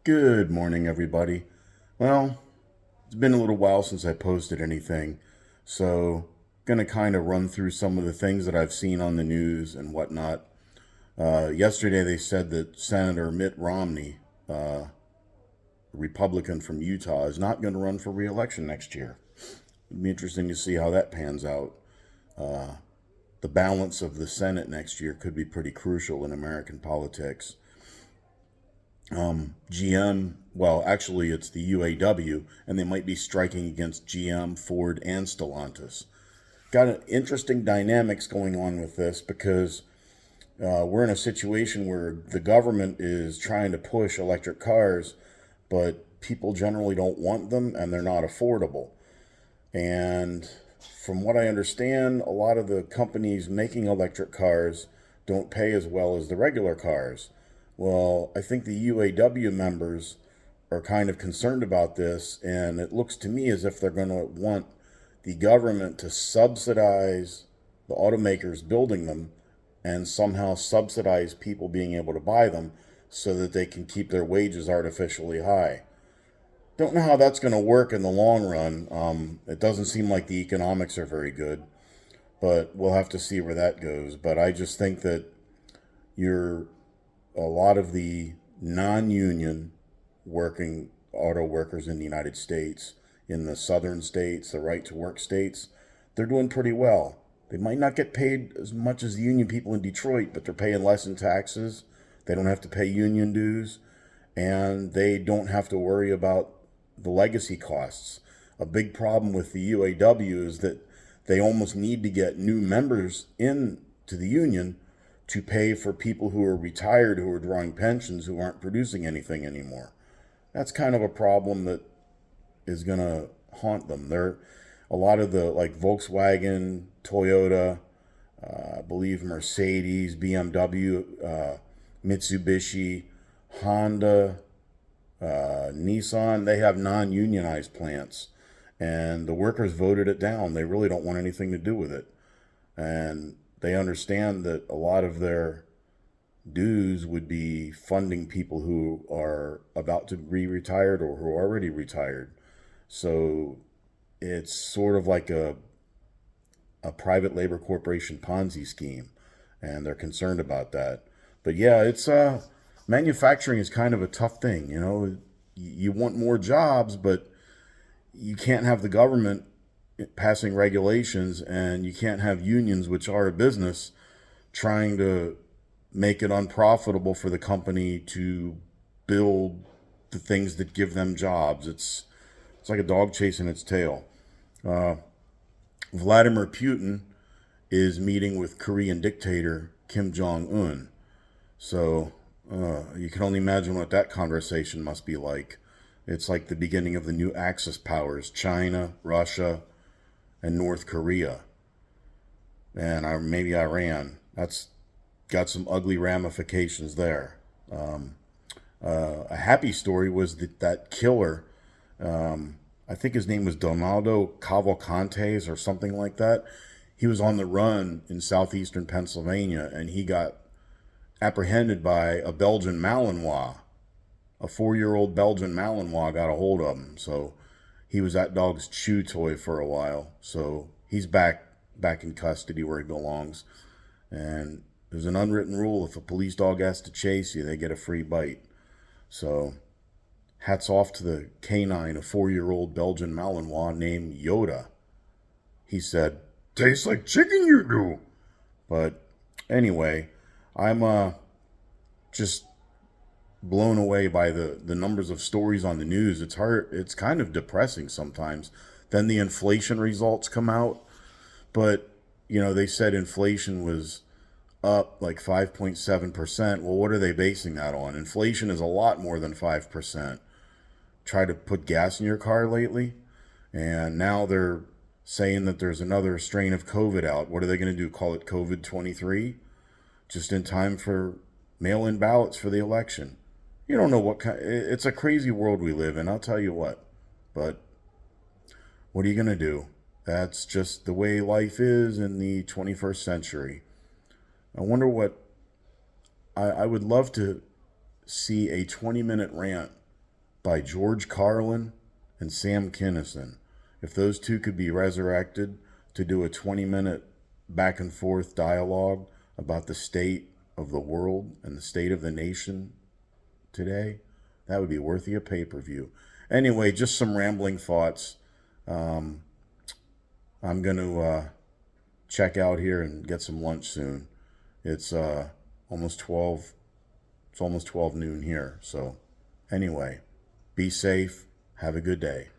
Good morning, everybody. Well, it's been a little while since I posted anything, so gonna kind of run through some of the things that I've seen on the news and whatnot. Yesterday, they said that Senator Mitt Romney, a Republican from Utah, is not going to run for re-election next year. It'd be interesting to see how that pans out. The balance of the Senate next year could be pretty crucial in American politics. GM, well, actually, it's the UAW, and they might be striking against GM, Ford, and Stellantis. Got an interesting dynamics going on with this because we're in a situation where the government is trying to push electric cars, but people generally don't want them and they're not affordable. And from what I understand, a lot of the companies making electric cars don't pay as well as the regular cars. Well, I think the UAW members are kind of concerned about this, and it looks to me as if they're going to want the government to subsidize the automakers building them and somehow subsidize people being able to buy them so that they can keep their wages artificially high. Don't know how that's going to work in the long run. It doesn't seem like the economics are very good, but we'll have to see where that goes. But I just think that you're a lot of the non-union working auto workers in the United States, in the southern states, the right to work states, they're doing pretty well. They might not get paid as much as the union people in Detroit, but they're paying less in taxes. They don't have to pay union dues, and they don't have to worry about the legacy costs. A big problem with the UAW is that they almost need to get new members in to the union to pay for people who are retired, who are drawing pensions, who aren't producing anything anymore. That's kind of a problem that is going to haunt them. They're a lot of the like Volkswagen, Toyota, I believe Mercedes, BMW, Mitsubishi, Honda, Nissan. They have non-unionized plants, and the workers voted it down. They really don't want anything to do with it, and they understand that a lot of their dues would be funding people who are about to be retired or who are already retired. So it's sort of like a private labor corporation Ponzi scheme, and they're concerned about that. But yeah, it's manufacturing is kind of a tough thing. You know, you want more jobs, but you can't have the government passing regulations, and you can't have unions, which are a business, trying to make it unprofitable for the company to build the things that give them jobs. It's like a dog chasing its tail. Uh, Vladimir Putin is meeting with Korean dictator Kim Jong Un. So you can only imagine what that conversation must be like. It's like the beginning of the new Axis powers: China, Russia, and North Korea, and maybe Iran. That's got some ugly ramifications there. A happy story was that killer, I think his name was Donaldo Cavalcantes or something like that. He was on the run in southeastern Pennsylvania, and he got apprehended by a Belgian Malinois. A 4-year-old Belgian Malinois got a hold of him. So he was that dog's chew toy for a while. So he's back in custody where he belongs. And there's an unwritten rule: if a police dog has to chase you, they get a free bite. So hats off to the canine, a 4-year-old Belgian Malinois named Yoda. He said, "Tastes like chicken, you do." But anyway, I'm just blown away by the numbers of stories on the news. It's hard. It's kind of depressing sometimes. Then the inflation results come out, but they said inflation was up like 5.7%. Well, what are they basing that on? Inflation is a lot more than 5%. Try to put gas in your car lately, and now they're saying that there's another strain of COVID out. What are they going to do? Call it COVID 23? Just in time for mail-in ballots for the election. You don't know what kind. It's a crazy world we live in, I'll tell you what. But what are you going to do? That's just the way life is in the 21st century. I wonder what. I would love to see a 20-minute rant by George Carlin and Sam Kinison. If those two could be resurrected to do a 20-minute back and forth dialogue about the state of the world and the state of the nation today, that would be worthy a pay-per-view. Anyway, just some rambling thoughts. I'm going to check out here and get some lunch soon. It's almost 12. It's almost 12 noon here. So anyway, be safe. Have a good day.